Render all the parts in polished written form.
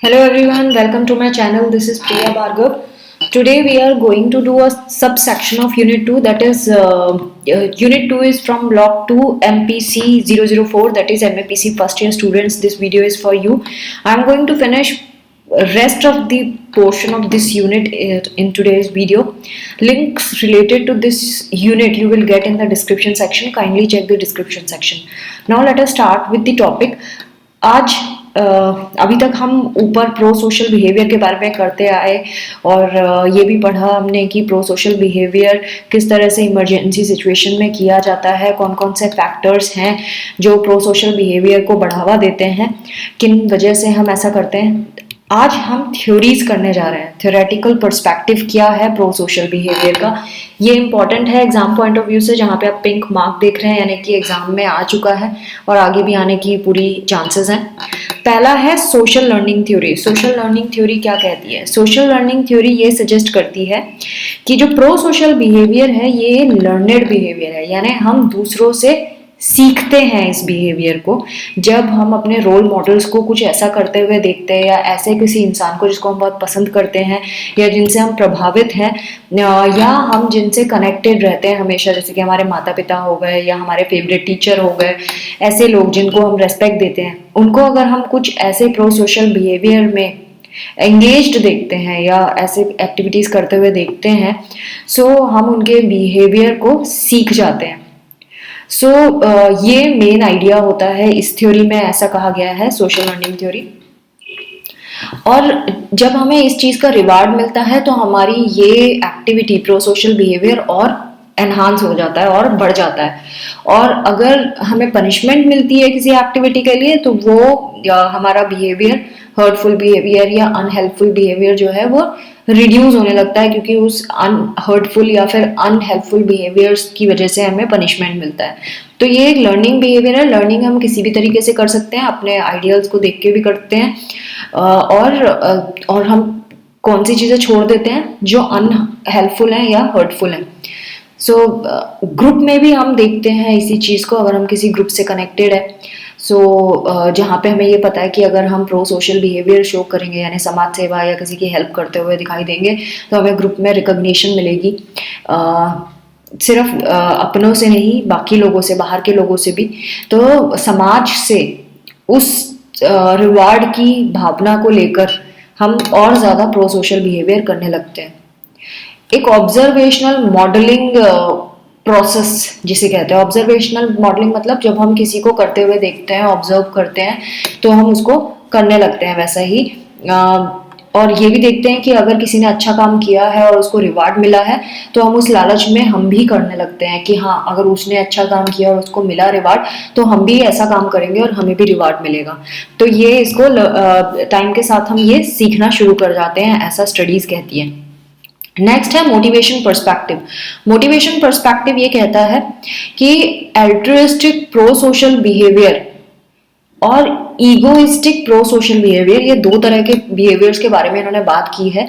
Hello everyone, welcome to my channel. This is Priya Bhargav. Today we are going to do a subsection of Unit 2, that is Unit 2 is from Block 2 MPC 004, that is MAPC first year students. This video is for you. I am going to finish rest of the portion of this unit in today's video. Links related to this unit you will get in the description section. Kindly check the description section. Now let us start with the topic. आज अभी तक हम ऊपर pro social behaviour के बारे में करते आए और ये भी पढ़ा हमने कि प्रो सोशल बिहेवियर किस तरह से इमरजेंसी सिचुएशन में किया जाता है, कौन कौन से फैक्टर्स हैं जो प्रो सोशल बिहेवियर को बढ़ावा देते हैं, किन वजह से हम ऐसा करते हैं। आज हम थ्योरीज करने जा रहे हैं। थ्योरेटिकल पर्सपेक्टिव क्या है प्रो सोशल बिहेवियर का, ये इंपॉर्टेंट है एग्जाम पॉइंट ऑफ व्यू से, जहाँ पे आप पिंक मार्क देख रहे हैं यानी कि एग्जाम में आ चुका है और आगे भी आने की पूरी चांसेस हैं। पहला है social learning theory. Social learning theory क्या कहती है? सोशल लर्निंग थ्योरी ये सजेस्ट करती है कि जो प्रो सोशल बिहेवियर है ये लर्नेड बिहेवियर है, यानी हम दूसरों से सीखते हैं इस बिहेवियर को। जब हम अपने रोल मॉडल्स को कुछ ऐसा करते हुए देखते हैं या ऐसे किसी इंसान को जिसको हम बहुत पसंद करते हैं या जिनसे हम प्रभावित हैं या हम जिनसे कनेक्टेड रहते हैं हमेशा, जैसे कि हमारे माता पिता हो गए या हमारे फेवरेट टीचर हो गए, ऐसे लोग जिनको हम रेस्पेक्ट देते हैं, उनको अगर हम कुछ ऐसे प्रो सोशल बिहेवियर में एंगेज्ड देखते हैं या ऐसे एक्टिविटीज करते हुए देखते हैं, सो हम उनके बिहेवियर को सीख जाते हैं। ये मेन आइडिया होता है इस थ्योरी में, ऐसा कहा गया है सोशल लर्निंग थ्योरी। और जब हमें इस चीज का रिवार्ड मिलता है तो हमारी ये एक्टिविटी प्रो सोशल बिहेवियर और एनहांस हो जाता है और बढ़ जाता है। और अगर हमें पनिशमेंट मिलती है किसी एक्टिविटी के लिए तो वो हमारा बिहेवियर, हर्टफुल बिहेवियर या अनहेल्पफुल बिहेवियर जो है वो रिड्यूस होने लगता है, क्योंकि उस हर्टफुल या फिर अनहेल्पफुल बिहेवियर्स की वजह से हमें पनिशमेंट मिलता है। तो ये एक लर्निंग बिहेवियर है। लर्निंग हम किसी भी तरीके से कर सकते हैं, अपने आइडियल्स को देख के भी करते हैं और हम कौन सी चीज़ें छोड़ देते हैं जो अनहेल्पफुल हैं या हर्टफुल हैं। ग्रुप में भी हम देखते हैं इसी चीज़ को, अगर हम किसी ग्रुप से कनेक्टेड है। जहाँ पे हमें ये पता है कि अगर हम प्रो सोशल बिहेवियर शो करेंगे यानी समाज सेवा या किसी की हेल्प करते हुए दिखाई देंगे तो हमें ग्रुप में रिकॉग्निशन मिलेगी, सिर्फ अपनों से नहीं, बाकी लोगों से, बाहर के लोगों से भी। तो समाज से उस रिवार्ड की भावना को लेकर हम और ज़्यादा प्रो सोशल बिहेवियर करने लगते हैं। एक ऑब्जर्वेशनल मॉडलिंग प्रोसेस जिसे कहते हैं। ऑब्जर्वेशनल मॉडलिंग मतलब जब हम किसी को करते हुए देखते हैं, ऑब्जर्व करते हैं, तो हम उसको करने लगते हैं वैसा ही। और ये भी देखते हैं कि अगर किसी ने अच्छा काम किया है और उसको रिवार्ड मिला है तो हम उस लालच में हम भी करने लगते हैं कि हाँ, अगर उसने अच्छा काम किया और उसको मिला रिवार्ड तो हम भी ऐसा काम करेंगे और हमें भी रिवार्ड मिलेगा। तो ये इसको टाइम के साथ हम ये सीखना शुरू कर जाते हैं, ऐसा स्टडीज कहती है। नेक्स्ट है मोटिवेशन पर्सपेक्टिव। मोटिवेशन पर्सपेक्टिव ये कहता है कि एल्ट्रुइस्टिक प्रो सोशल बिहेवियर और ईगोइस्टिक प्रो सोशल बिहेवियर, ये दो तरह के बिहेवियर्स के बारे में इन्होंने बात की है।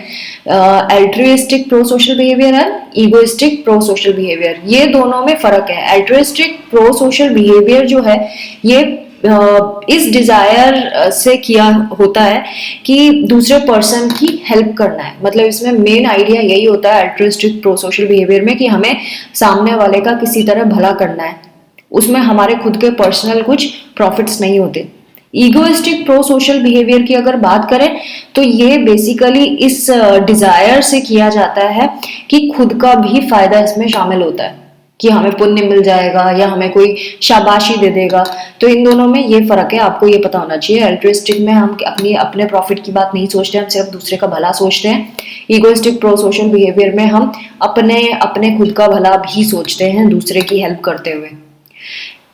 Altruistic pro social behaviour and egoistic pro social behaviour, ये दोनों में फर्क है। एल्ट्रुइस्टिक प्रो सोशल बिहेवियर जो है ये इस डिजायर से किया होता है कि दूसरे पर्सन की हेल्प करना है। मतलब इसमें मेन आइडिया यही होता है एल्ट्रुइस्टिक प्रो सोशल बिहेवियर में कि हमें सामने वाले का किसी तरह भला करना है, उसमें हमारे खुद के पर्सनल कुछ प्रॉफिट्स नहीं होते। ईगोइस्टिक प्रो सोशल बिहेवियर की अगर बात करें तो ये बेसिकली इस डिजायर से किया जाता है कि खुद का भी फायदा इसमें शामिल होता है, कि हमें पुण्य मिल जाएगा या हमें कोई शाबाशी दे देगा। तो इन दोनों में ये फर्क है, आपको ये पता होना चाहिए। एल्ट्रुइस्टिक में हम अपने प्रॉफिट की बात नहीं सोचते, हम सिर्फ दूसरे का भला सोचते हैं। ईगोइस्टिक प्रो सोशल बिहेवियर में हम अपने खुद का भला भी सोचते हैं दूसरे की हेल्प करते हुए।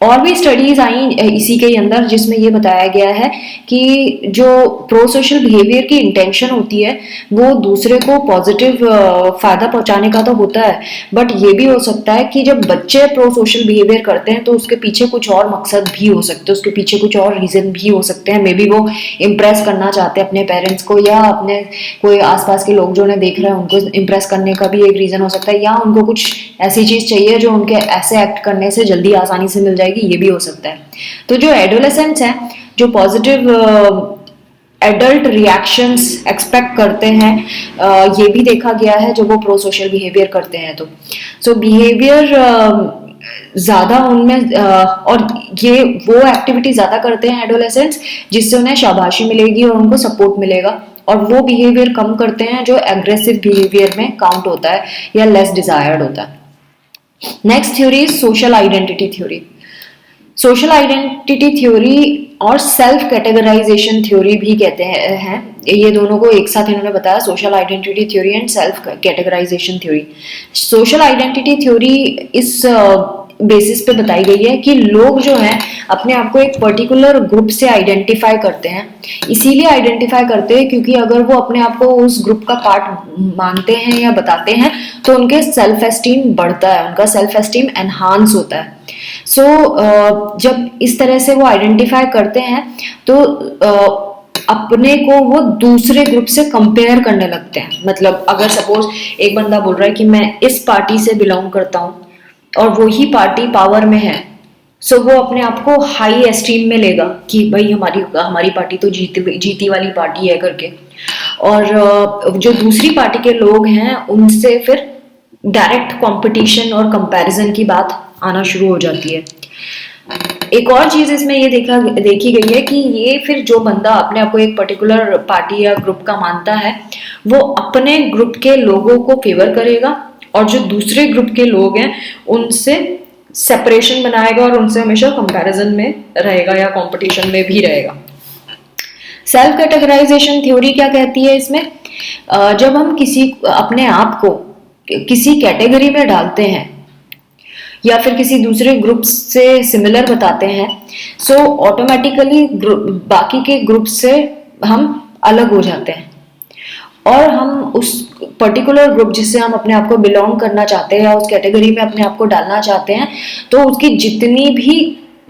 और भी स्टडीज आई इसी के अंदर जिसमें ये बताया गया है कि जो प्रो सोशल बिहेवियर की इंटेंशन होती है वो दूसरे को पॉजिटिव फायदा पहुंचाने का तो होता है, बट ये भी हो सकता है कि जब बच्चे प्रो सोशल बिहेवियर करते हैं तो उसके पीछे कुछ और मकसद भी हो सकते हैं, उसके पीछे कुछ और रीजन भी हो सकते हैं। मे बी वो इम्प्रेस करना चाहते हैं अपने पेरेंट्स को या अपने कोई आसपास के लोग जो उन्हें देख रहे हैं उनको इम्प्रेस करने का भी एक रीजन हो सकता है, या उनको कुछ ऐसी चीज चाहिए जो उनके ऐसे एक्ट करने से जल्दी आसानी से मिल जाएगी, ये भी हो सकता है। तो जो एडोलेसेंट्स हैं जो पॉजिटिव एडल्ट रिएक्शंस एक्सपेक्ट करते हैं, ये भी देखा गया है जब वो प्रो सोशल बिहेवियर करते हैं तो। सो बिहेवियर ज्यादा उनमें और ये वो एक्टिविटी ज्यादा करते हैं एडोलेसेंट्स जिससे उन्हें शाबाशी मिलेगी और उनको सपोर्ट मिलेगा, और वो बिहेवियर कम करते हैं जो एग्रेसिव बिहेवियर में काउंट होता है या लेस डिजायर्ड होता है। Next theory is social identity theory. Social identity theory और सेल्फ कैटेगराइजेशन थ्योरी भी कहते हैं, ये दोनों को एक साथ इन्होंने बताया, social identity theory and self categorization theory. Social identity theory इस बेसिस पे बताई गई है कि लोग जो हैं अपने आप को एक पर्टिकुलर ग्रुप से आइडेंटिफाई करते हैं, इसीलिए आइडेंटिफाई करते हैं क्योंकि अगर वो अपने आप को उस ग्रुप का पार्ट मानते हैं या बताते हैं तो उनके सेल्फ एस्टीम बढ़ता है, उनका सेल्फ एस्टीम एनहांस होता है। सो जब इस तरह से वो आइडेंटिफाई करते हैं तो अपने को वो दूसरे ग्रुप से कंपेयर करने लगते हैं। मतलब अगर सपोज एक बंदा बोल रहा है कि मैं इस पार्टी से बिलोंग करता हूँ और वही पार्टी पावर में है, सो वो अपने आप को हाई एस्टीम में लेगा कि भाई हमारी पार्टी तो जीती वाली पार्टी है करके, और जो दूसरी पार्टी के लोग हैं उनसे फिर डायरेक्ट कंपटीशन और कंपैरिजन की बात आना शुरू हो जाती है। एक और चीज इसमें ये देखी गई है कि ये फिर जो बंदा अपने आप को एक पर्टिकुलर पार्टी या ग्रुप का मानता है वो अपने ग्रुप के लोगों को फेवर करेगा और जो दूसरे ग्रुप के लोग हैं उनसे सेपरेशन बनाएगा और उनसे हमेशा कंपैरिजन में रहेगा या कंपटीशन में भी रहेगा। सेल्फ कैटेगराइजेशन थ्योरी क्या कहती है इसमें, जब हम किसी अपने आप को किसी कैटेगरी में डालते हैं या फिर किसी दूसरे ग्रुप से सिमिलर बताते हैं, सो ऑटोमेटिकली बाकी के ग्रुप से हम अलग हो जाते हैं और हम उस पर्टिकुलर ग्रुप जिससे हम अपने आप को बिलोंग करना चाहते हैं या उस कैटेगरी में अपने आप को डालना चाहते हैं तो उसकी जितनी भी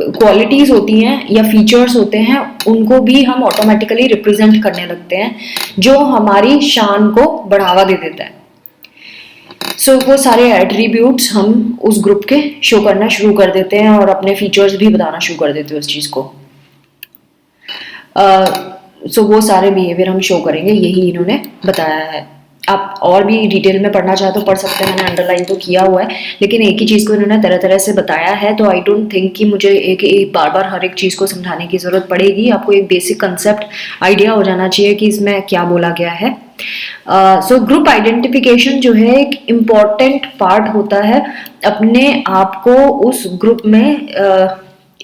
क्वालिटीज होती हैं या फीचर्स होते हैं उनको भी हम ऑटोमेटिकली रिप्रेजेंट करने लगते हैं जो हमारी शान को बढ़ावा दे देता है। सो वो सारे एट्रीब्यूट्स हम उस ग्रुप के शो करना शुरू कर देते हैं और अपने फीचर्स भी बताना शुरू कर देते हैं उस चीज को। सो वो सारे बिहेवियर हम शो करेंगे, यही इन्होंने बताया है। आप और भी डिटेल में पढ़ना चाहे तो पढ़ सकते हैं, मैंने अंडरलाइन तो किया हुआ है, लेकिन एक ही चीज़ को इन्होंने तरह तरह से बताया है तो आई डोंट थिंक कि मुझे एक बार बार हर एक चीज़ को समझाने की ज़रूरत पड़ेगी। आपको एक बेसिक कंसेप्ट आइडिया हो जाना चाहिए कि इसमें क्या बोला गया है। सो ग्रुप आइडेंटिफिकेशन जो है एक इम्पॉर्टेंट पार्ट होता है अपने आप को उस ग्रुप में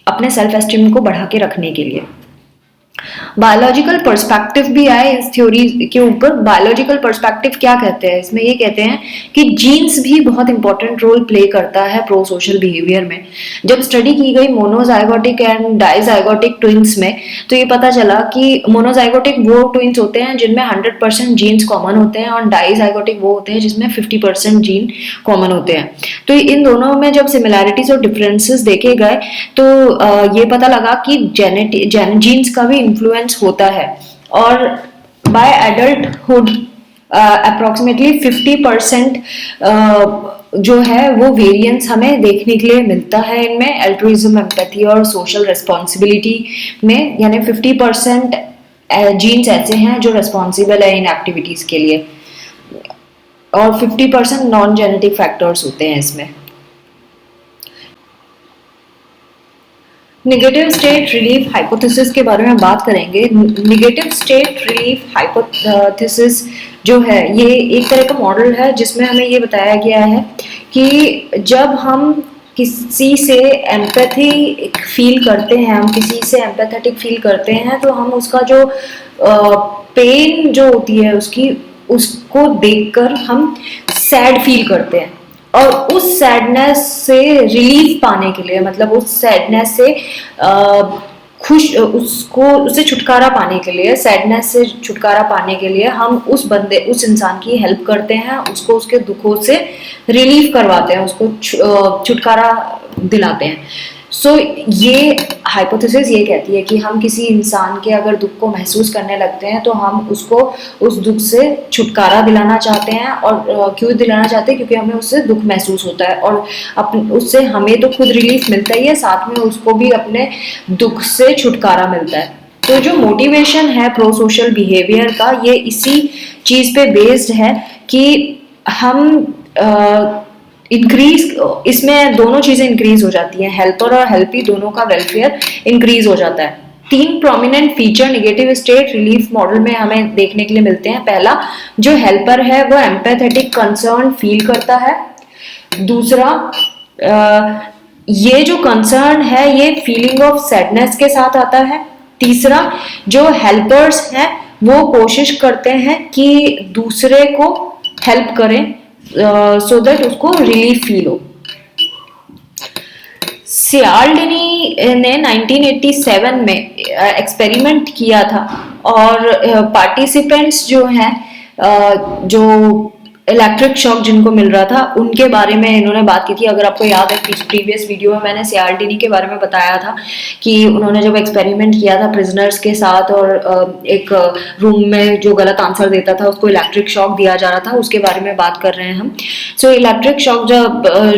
अपने सेल्फ एस्टीम को बढ़ा के रखने के लिए। बायोलॉजिकल पर्सपेक्टिव भी आए इस थ्योरी के ऊपर। बायोलॉजिकल पर्सपेक्टिव क्या कहते हैं, इसमें ये कहते हैं कि जीन्स भी बहुत इंपॉर्टेंट रोल प्ले करता है प्रो सोशल बिहेवियर में। जब स्टडी की गई मोनोजाइगोटिक एंड डाइजाइगोटिक ट्विंस में तो ये पता चला कि मोनोजाइगोटिक वो ट्विंस होते हैं जिनमें 100% जीन्स कॉमन होते हैं और डाइजाइगोटिक वो होते हैं जिसमें 50% जीन कॉमन होते हैं। तो इन दोनों में जब सिमिलैरिटीज और डिफरेंसेस देखे गए तो ये पता लगा कि जीन्स का भी इन्फ्लुएंस होता है और बाय एडल्टहुड अप्रोक्सीमेटली 50% जो है वो वेरिएंस हमें देखने के लिए मिलता है इनमें एल्ट्रुइज्म, एम्पैथी और सोशल रिस्पॉन्सिबिलिटी में। यानी 50% जीन्स ऐसे हैं जो रिस्पॉन्सिबल है इन एक्टिविटीज के लिए और 50% नॉन जेनेटिक फैक्टर्स होते हैं इसमें। नेगेटिव स्टेट रिलीफ हाइपोथेसिस के बारे में बात करेंगे। नेगेटिव स्टेट रिलीफ हाइपोथेसिस जो है ये एक तरह का मॉडल है जिसमें हमें ये बताया गया है कि जब हम किसी से एम्पैथी फील करते हैं, हम किसी से एम्पैथेटिक फील करते हैं तो हम उसका जो पेन जो होती है उसको देखकर हम सैड फील करते हैं और उस सैडनेस से रिलीफ पाने के लिए, मतलब उस सैडनेस से उससे छुटकारा पाने के लिए, सैडनेस से छुटकारा पाने के लिए हम उस इंसान की हेल्प करते हैं, उसको उसके दुखों से रिलीफ करवाते हैं, उसको छुटकारा दिलाते हैं। सो ये हाइपोथेसिस ये कहती है कि हम किसी इंसान के अगर दुख को महसूस करने लगते हैं तो हम उसको उस दुख से छुटकारा दिलाना चाहते हैं। और क्यों दिलाना चाहते हैं, क्योंकि हमें उससे दुख महसूस होता है और उससे हमें तो खुद रिलीफ मिलता ही है, साथ में उसको भी अपने दुख से छुटकारा मिलता है। तो जो मोटिवेशन है प्रो सोशल बिहेवियर का, ये इसी चीज पे बेस्ड है कि हम इंक्रीज, इसमें दोनों चीजें इंक्रीज हो जाती हैं, हेल्पर और हेल्पी दोनों का वेलफेयर इंक्रीज हो जाता है। 3 prominent feature negative state relief model में हमें देखने के लिए मिलते हैं। पहला, जो हेल्पर है वो एम्पैथेटिक कंसर्न फील करता है। दूसरा, ये जो कंसर्न है ये फीलिंग ऑफ सैडनेस के साथ आता है। तीसरा, जो हेल्पर्स हैं वो कोशिश करते हैं कि दूसरे को हेल्प करें सो दैट उसको रिलीफ फील हो। सियाल्डिनी ने 1987 में एक्सपेरिमेंट किया था और पार्टिसिपेंट्स जो हैं, जो इलेक्ट्रिक शॉक जिनको मिल रहा था उनके बारे में इन्होंने बात की थी। अगर आपको याद है प्रीवियस वीडियो में मैंने सियाल्डिनी के बारे में बताया था कि उन्होंने जब एक्सपेरिमेंट किया था प्रिजनर्स के साथ और एक रूम में जो गलत आंसर देता था उसको इलेक्ट्रिक शॉक दिया जा रहा था, उसके बारे में बात कर रहे हैं हम। सो इलेक्ट्रिक शॉक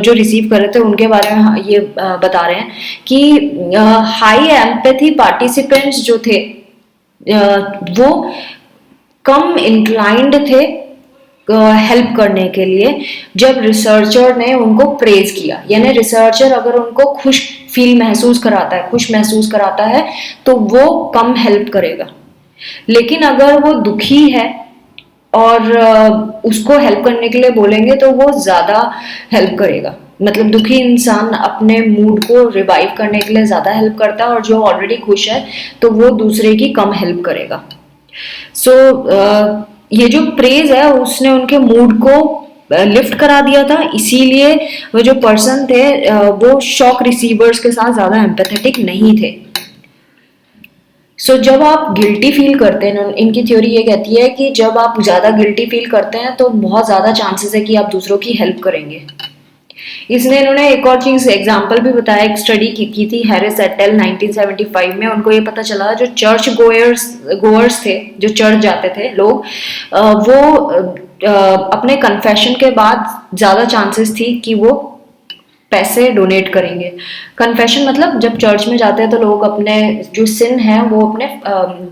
जो रिसीव कर रहे थे उनके बारे में ये बता रहे हैं कि हाई एम्पैथी पार्टिसिपेंट्स जो थे वो कम इंक्लाइंड थे हेल्प करने के लिए जब रिसर्चर ने उनको प्रेज किया। यानी रिसर्चर अगर उनको खुश महसूस कराता है तो वो कम हेल्प करेगा, लेकिन अगर वो दुखी है और उसको हेल्प करने के लिए बोलेंगे तो वो ज्यादा हेल्प करेगा। मतलब दुखी इंसान अपने मूड को रिवाइव करने के लिए ज्यादा हेल्प करता है और जो ऑलरेडी खुश है तो वो दूसरे की कम हेल्प करेगा। ये जो प्रेज है उसने उनके मूड को लिफ्ट करा दिया था, इसीलिए वो जो पर्सन थे वो शॉक रिसीवर्स के साथ ज्यादा एम्पैथेटिक नहीं थे। जब आप गिल्टी फील करते हैं, इनकी थ्योरी ये कहती है कि जब आप ज्यादा गिल्टी फील करते हैं तो बहुत ज्यादा चांसेस है कि आप दूसरों की हेल्प करेंगे। इसने इन्होंने एक और चीज एग्जांपल भी बताया, एक स्टडी की थी हैरिस एटेल 1975 में। उनको ये पता चला जो चर्च गोअर्स थे, जो चर्च जाते थे लोग, वो अपने कन्फेशन के बाद ज्यादा चांसेस थी कि वो पैसे डोनेट करेंगे। कन्फेशन मतलब जब चर्च में जाते हैं तो लोग अपने जो सिन है वो अपने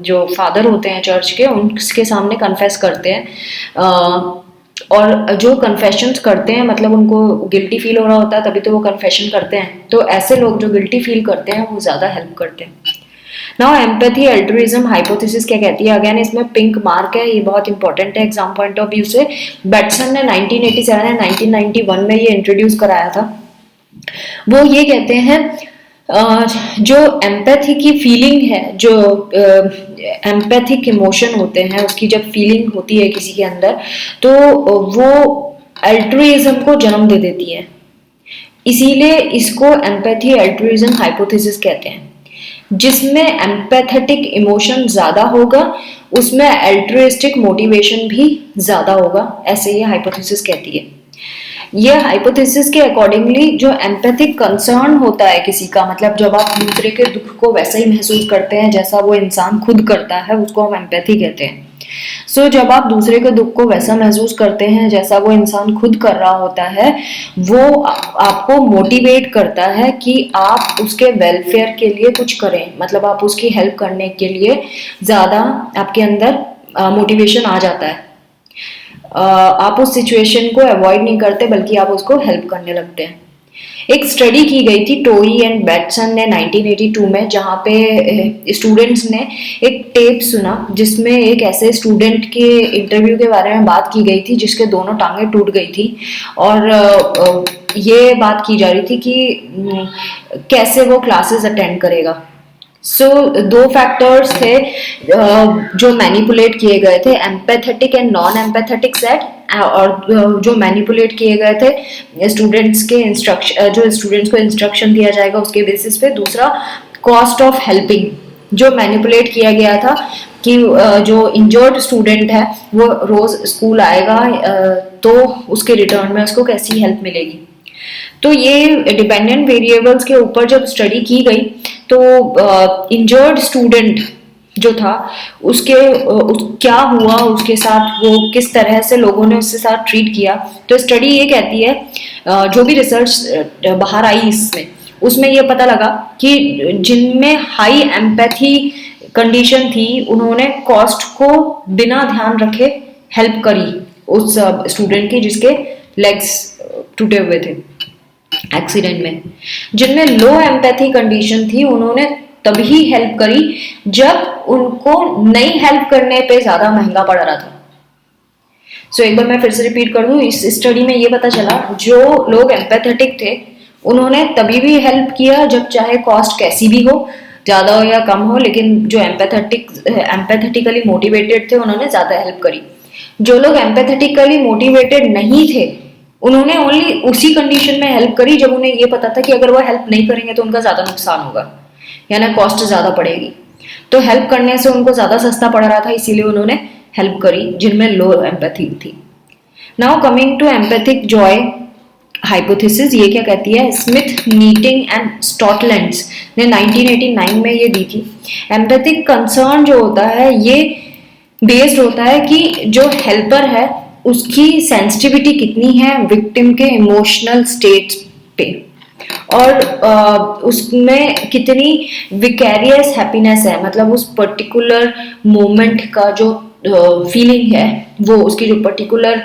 जो फादर होते हैं चर्च के उनके सामने कन्फेस करते हैं। और जो कन्फेशंस करते हैं मतलब उनको गिल्टी फील हो रहा होता है तभी तो वो कन्फेशन करते हैं। तो ऐसे लोग जो गिल्टी फील करते हैं वो ज्यादा हेल्प करते हैं। नाउ एम्पैथी अल्ट्रुइज्म हाइपोथेसिस क्या कहती है? अगेन इसमें पिंक मार्क है, ये बहुत इंपॉर्टेंट है एग्जाम पॉइंट ऑफ व्यू से। बैटसन ने 1987 एंड 1991 में ये इंट्रोड्यूस कराया था। वो ये कहते हैं जो एम्पैथी की फीलिंग है, जो एम्पैथिक इमोशन होते हैं, उसकी जब फीलिंग होती है किसी के अंदर तो वो अल्ट्रुइज्म को जन्म दे देती है। इसीलिए इसको एम्पैथी अल्ट्रुइज्म हाइपोथेसिस कहते हैं। जिसमें एम्पैथेटिक इमोशन ज्यादा होगा उसमें अल्ट्रुइस्टिक मोटिवेशन भी ज्यादा होगा, ऐसे ये हाइपोथेसिस कहती है। ये हाइपोथेसिस के अकॉर्डिंगली जो एम्पैथिक कंसर्न होता है किसी का, मतलब जब आप दूसरे के दुख को वैसा ही महसूस करते हैं जैसा वो इंसान खुद करता है, उसको हम एम्पैथी कहते हैं। जब आप दूसरे के दुख को वैसा महसूस करते हैं जैसा वो इंसान खुद कर रहा होता है, वो आपको मोटिवेट करता है कि आप उसके वेलफेयर के लिए कुछ करें, मतलब आप उसकी हेल्प करने के लिए ज्यादा आपके अंदर मोटिवेशन आ जाता है। आप उस सिचुएशन को अवॉइड नहीं करते बल्कि आप उसको हेल्प करने लगते हैं। एक स्टडी की गई थी टोई एंड बैटसन ने 1982 में, जहाँ पे स्टूडेंट्स ने एक टेप सुना जिसमें एक ऐसे स्टूडेंट के इंटरव्यू के बारे में बात की गई थी जिसके दोनों टांगें टूट गई थी और ये बात की जा रही थी कि कैसे वो क्लासेस अटेंड करेगा। दो फैक्टर्स थे जो मैनिपुलेट किए गए थे, empathetic and non empathetic set, और जो मैनिपुलेट किए गए थे स्टूडेंट्स के इंस्ट्रक्शन, जो स्टूडेंट्स को इंस्ट्रक्शन दिया जाएगा उसके बेसिस पे। दूसरा कॉस्ट ऑफ हेल्पिंग, जो मैनिपुलेट किया गया था कि जो इंजर्ड स्टूडेंट है वो रोज स्कूल आएगा तो उसके रिटर्न में उसको कैसी हेल्प मिलेगी। तो ये डिपेंडेंट वेरिएबल्स के ऊपर जब स्टडी की गई तो इंजर्ड स्टूडेंट जो था उसके क्या हुआ उसके साथ, वो किस तरह से लोगों ने उसके साथ ट्रीट किया। तो स्टडी ये कहती है, जो भी रिसर्च बाहर आई इसमें, उसमें ये पता लगा कि जिनमें हाई एम्पैथी कंडीशन थी, उन्होंने कॉस्ट को बिना ध्यान रखे हेल्प करी उस स्टूडेंट की जिसके लेग्स टूटे हुए थे एक्सीडेंट में। जिनमें लो एम्पैथी कंडीशन थी, उन्होंने तभी हेल्प करी जब उनको नहीं हेल्प करने पे ज्यादा महंगा पड़ रहा था। सो एक बार मैं फिर से रिपीट कर दूं, इस स्टडी में ये पता चला जो लोग एम्पैथेटिक थे उन्होंने तभी भी हेल्प किया जब चाहे कॉस्ट कैसी भी हो, ज्यादा हो या कम हो, लेकिन जो एम्पैथेटिकली मोटिवेटेड थे उन्होंने ज्यादा हेल्प करी। जो लोग एम्पैथेटिकली मोटिवेटेड नहीं थे उन्होंने ओनली उसी कंडीशन में हेल्प करी जब उन्हें ये पता था कि अगर वो हेल्प नहीं करेंगे तो उनका ज्यादा नुकसान होगा, यानी कॉस्ट ज्यादा पड़ेगी। तो हेल्प करने से उनको ज्यादा सस्ता पड़ रहा था, इसीलिए उन्होंने हेल्प करी जिनमें लो एम्पैथी थी। Now coming to empathic joy hypothesis, ये क्या कहती है? स्मिथ, नीटिंग एंड स्टॉटलैंड्स ने 1989 में ये दी थी। एम्पैथिक कंसर्न जो होता है ये बेस्ड होता है कि जो हेल्पर है उसकी सेंसिटिविटी कितनी है विक्टिम के इमोशनल स्टेट पे, और उसमें कितनी विकैरियस हैप्पीनेस है, मतलब उस पर्टिकुलर मोमेंट का जो फीलिंग है, वो उसकी जो पर्टिकुलर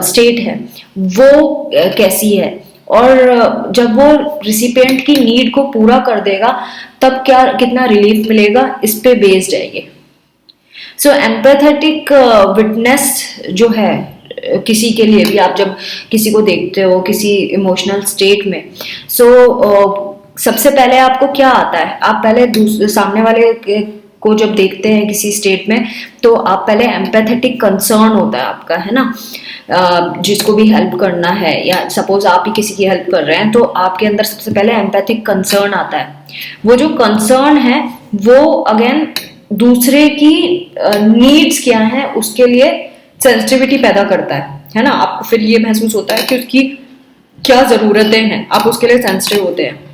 स्टेट है वो कैसी है, और जब वो रिसिपिएंट की नीड को पूरा कर देगा तब क्या कितना रिलीफ मिलेगा, इस पे बेस्ड है ये। सो एम्पैथेटिक विटनेस जो है किसी के लिए भी, आप जब किसी को देखते हो किसी इमोशनल स्टेट में, सबसे पहले आपको क्या आता है? आप पहले सामने वाले को जब देखते हैं किसी स्टेट में तो आप पहले एम्पैथेटिक कंसर्न होता है आपका, है ना, जिसको भी हेल्प करना है, या सपोज आप ही किसी की हेल्प कर रहे हैं तो आपके अंदर सबसे पहले एम्पैथिक कंसर्न आता है। वो जो कंसर्न है वो अगेन दूसरे की नीड्स क्या है उसके लिए सेंसिटिविटी पैदा करता है ना। आपको फिर ये महसूस होता है कि उसकी क्या जरूरतें हैं, आप उसके लिए सेंसिटिव होते हैं।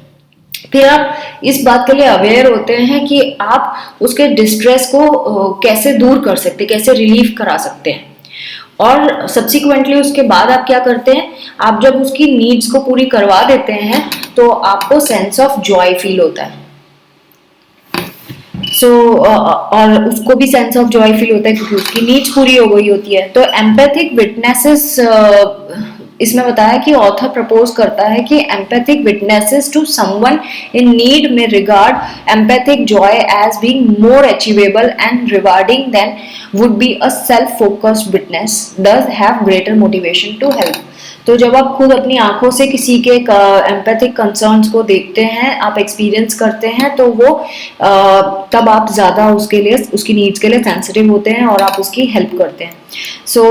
फिर आप इस बात के लिए अवेयर होते हैं कि आप उसके डिस्ट्रेस को कैसे दूर कर सकते, कैसे रिलीफ करा सकते हैं, और सब्सिक्वेंटली उसके बाद आप क्या करते हैं? आप जब उसकी नीड्स को पूरी करवा देते हैं तो आपको सेंस ऑफ जॉय फील होता है। और उसको भी सेंस ऑफ जॉय फील होता है क्योंकि उसकी नीड्स पूरी हो गई होती है। तो एम्पैथिक विटनेसेस, इसमें बताया कि ऑथर प्रपोज करता है कि empathic witnesses to someone in need में regard empathic joy as being more achievable and rewarding than would be a self focused witness, thus have greater motivation to help. तो जब आप खुद अपनी आंखों से किसी के एम्पैथिक कंसर्न्स को देखते हैं, आप एक्सपीरियंस करते हैं, तो वो तब आप ज़्यादा उसके लिए, उसकी नीड्स के लिए सेंसिटिव होते हैं और आप उसकी हेल्प करते हैं। सो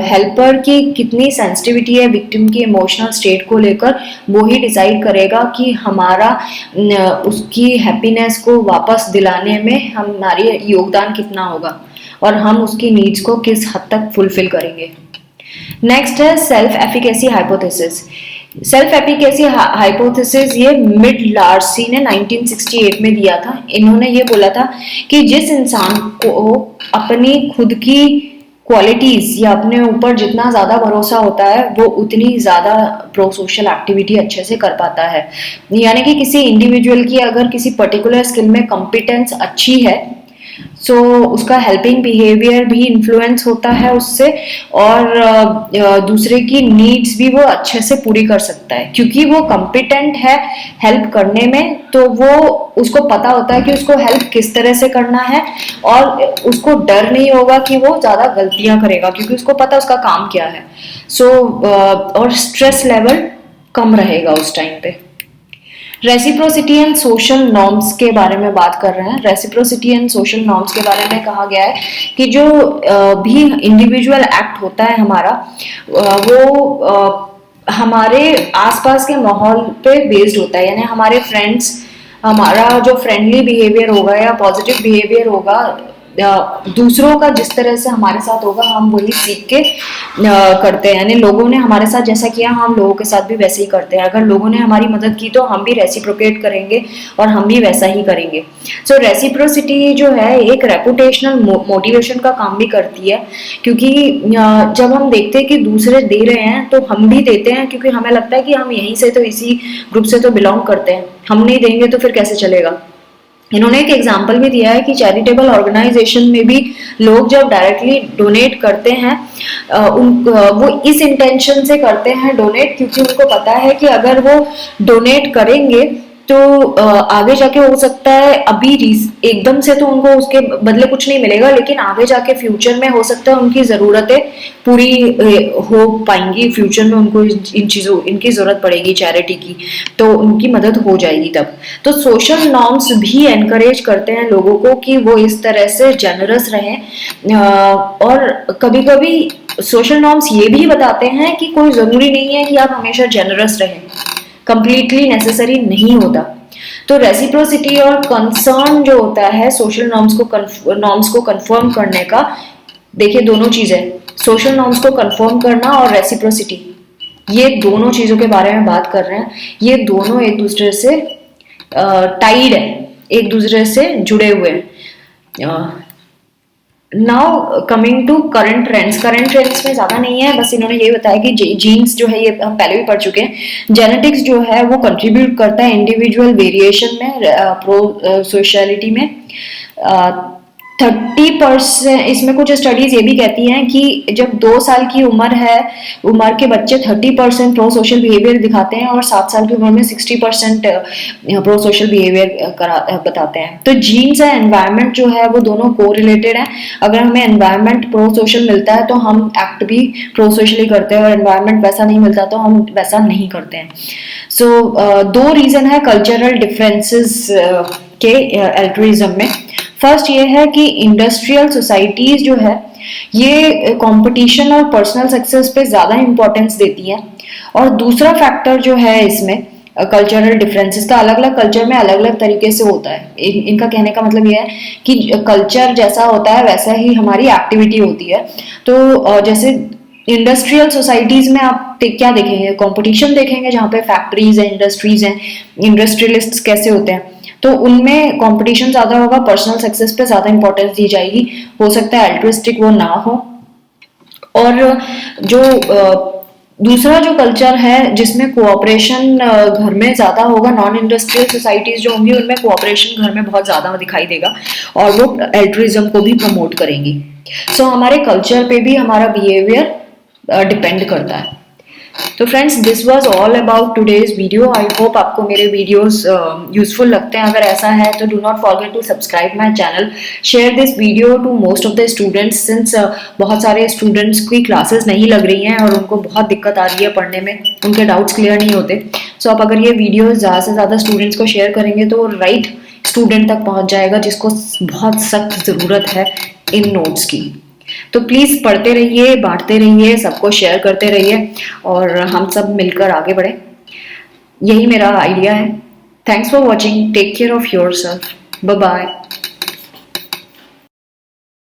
हेल्पर की कितनी सेंसिटिविटी है विक्टिम की इमोशनल स्टेट को लेकर, वो ही डिसाइड करेगा कि हमारा उसकी हैप्पीनेस को वापस दिलाने में हमारी योगदान कितना होगा और हम उसकी नीड्स को किस हद तक फुलफिल करेंगे। नेक्स्ट है self efficacy hypothesis. Self efficacy hypothesis ये मिड लार्सी ने 1968 में दिया था। इन्होंने ये बोला था कि जिस इंसान को अपनी खुद की क्वालिटीज या अपने ऊपर जितना ज्यादा भरोसा होता है वो उतनी ज्यादा प्रो सोशल एक्टिविटी अच्छे से कर पाता है। यानी कि किसी इंडिविजुअल की अगर किसी पर्टिकुलर स्किल में कॉम्पिटेंस अच्छी है सो उसका हेल्पिंग बिहेवियर भी इन्फ्लुएंस होता है उससे, और दूसरे की नीड्स भी वो अच्छे से पूरी कर सकता है क्योंकि वो कॉम्पिटेंट है हेल्प करने में। तो वो उसको पता होता है कि उसको हेल्प किस तरह से करना है और उसको डर नहीं होगा कि वो ज़्यादा गलतियां करेगा क्योंकि उसको पता उसका काम क्या है। और स्ट्रेस लेवल कम रहेगा उस टाइम पे। रेसिप्रोसिटी एंड सोशल नॉर्म्स के बारे में बात कर रहे हैं। रेसिप्रोसिटी एंड सोशल नॉर्म्स के बारे में कहा गया है कि जो भी इंडिविजुअल एक्ट होता है हमारा, वो हमारे आसपास के माहौल पे बेस्ड होता है। यानी हमारे फ्रेंड्स, हमारा जो फ्रेंडली बिहेवियर होगा या पॉजिटिव बिहेवियर होगा, दूसरों का जिस तरह से हमारे साथ होगा हम वही सीख के करते हैं। यानी लोगों ने हमारे साथ जैसा किया हम लोगों के साथ भी वैसे ही करते हैं। अगर लोगों ने हमारी मदद की तो हम भी रेसिप्रोकेट करेंगे और हम भी वैसा ही करेंगे। सो रेसिप्रोसिटी जो है एक रेपुटेशनल मोटिवेशन का काम भी करती है क्योंकि जब हम देखते हैं कि दूसरे दे रहे हैं तो हम भी देते हैं क्योंकि हमें लगता है कि हम यहीं से तो इसी ग्रुप से तो बिलोंग करते हैं, हम नहीं देंगे तो फिर कैसे चलेगा। इन्होंने एक एग्जाम्पल भी दिया है कि चैरिटेबल ऑर्गेनाइजेशन में भी लोग जब डायरेक्टली डोनेट करते हैं, वो इस इंटेंशन से करते हैं डोनेट, क्योंकि उनको पता है कि अगर वो डोनेट करेंगे तो आगे जाके हो सकता है, अभी एकदम से तो उनको उसके बदले कुछ नहीं मिलेगा, लेकिन आगे जाके फ्यूचर में हो सकता है उनकी ज़रूरतें पूरी हो पाएंगी, फ्यूचर में उनको इन चीज़ों इनकी ज़रूरत पड़ेगी चैरिटी की, तो उनकी मदद हो जाएगी तब। तो सोशल नॉर्म्स भी एनकरेज करते हैं लोगों को कि वो इस तरह से जनरस रहें, और कभी कभी सोशल नॉर्म्स ये भी बताते हैं कि कोई ज़रूरी नहीं है कि आप हमेशा जनरस रहें, कंप्लीटली नेसेसरी नहीं होता। तो रेसिप्रोसिटी और कंसर्न जो होता है सोशल नॉर्म्स को कंफर्म करने का, देखिए दोनों चीजें, सोशल नॉर्म्स को कंफर्म करना और रेसिप्रोसिटी, ये दोनों चीजों के बारे में बात कर रहे हैं। ये दोनों एक दूसरे से टाइड है, एक दूसरे से जुड़े हुए हैं। Now coming to current trends में ज्यादा नहीं है, बस इन्होंने ये बताया कि जीन्स जो है, ये हम पहले भी पढ़ चुके हैं, जेनेटिक्स जो है वो कंट्रीब्यूट करता है इंडिविजुअल वेरिएशन में, प्रो सोशलिटी में। 30%, इसमें कुछ स्टडीज ये भी कहती हैं कि जब 2 साल की उम्र के बच्चे 30% प्रो सोशल बिहेवियर दिखाते हैं और 7 साल की उम्र में 60% प्रो सोशल बिहेवियर बताते हैं। तो जीन्स एंड एनवायरनमेंट जो है वो दोनों को रिलेटेड है। अगर हमें एनवायरनमेंट प्रो सोशल मिलता है तो हम एक्ट भी प्रो सोशली करते हैं, और एनवायरनमेंट वैसा नहीं मिलता तो हम वैसा नहीं करते हैं। सो दो रीजन है कल्चरल डिफरेंसेस के एल्ट्रुइज्म में। फर्स्ट ये है कि इंडस्ट्रियल सोसाइटीज जो है ये कंपटीशन और पर्सनल सक्सेस पे ज़्यादा इंपॉर्टेंस देती है। और दूसरा फैक्टर जो है इसमें कल्चरल डिफरेंसेस का, अलग अलग कल्चर में अलग अलग तरीके से होता है। इनका कहने का मतलब ये है कि कल्चर जैसा होता है वैसा ही हमारी एक्टिविटी होती है। तो जैसे इंडस्ट्रियल सोसाइटीज में आप क्या देखेंगे, कंपटीशन देखेंगे, जहाँ पे फैक्ट्रीज हैं, इंडस्ट्रीज हैं, इंडस्ट्रियलिस्ट कैसे होते हैं, तो उनमें कंपटीशन ज्यादा होगा, पर्सनल सक्सेस पे ज्यादा इंपॉर्टेंस दी जाएगी। हो सकता है एल्ट्रिस्टिक वो ना हो। और जो दूसरा जो कल्चर है जिसमें कोऑपरेशन घर में ज्यादा होगा, नॉन इंडस्ट्रियल सोसाइटीज जो होंगी उनमें कोऑपरेशन घर में बहुत ज्यादा दिखाई देगा और वो एल्ट्रिज्म को भी प्रमोट करेंगी। सो हमारे कल्चर पे भी हमारा बिहेवियर डिपेंड करता है। तो friends, this was all about today's video. I hope आपको मेरे वीडियोस यूजफुल लगते हैं। अगर ऐसा है तो do not forget to subscribe my channel, share this video to most of the students, since बहुत सारे स्टूडेंट्स की क्लासेस नहीं लग रही हैं और उनको बहुत दिक्कत आ रही है पढ़ने में, उनके डाउट्स क्लियर नहीं होते। सो आप अगर ये वीडियो ज़्यादा से ज़्यादा स्टूडेंट्स को शेयर करेंगे तो राइट स्टूडेंट तक पहुँच जाएगा जिसको बहुत सख्त ज़रूरत है इन नोट्स की। तो प्लीज पढ़ते रहिए, बांटते रहिए, सबको शेयर करते रहिए और हम सब मिलकर आगे बढ़े, यही मेरा आइडिया है। Thanks for watching, take care of yourself, bye bye.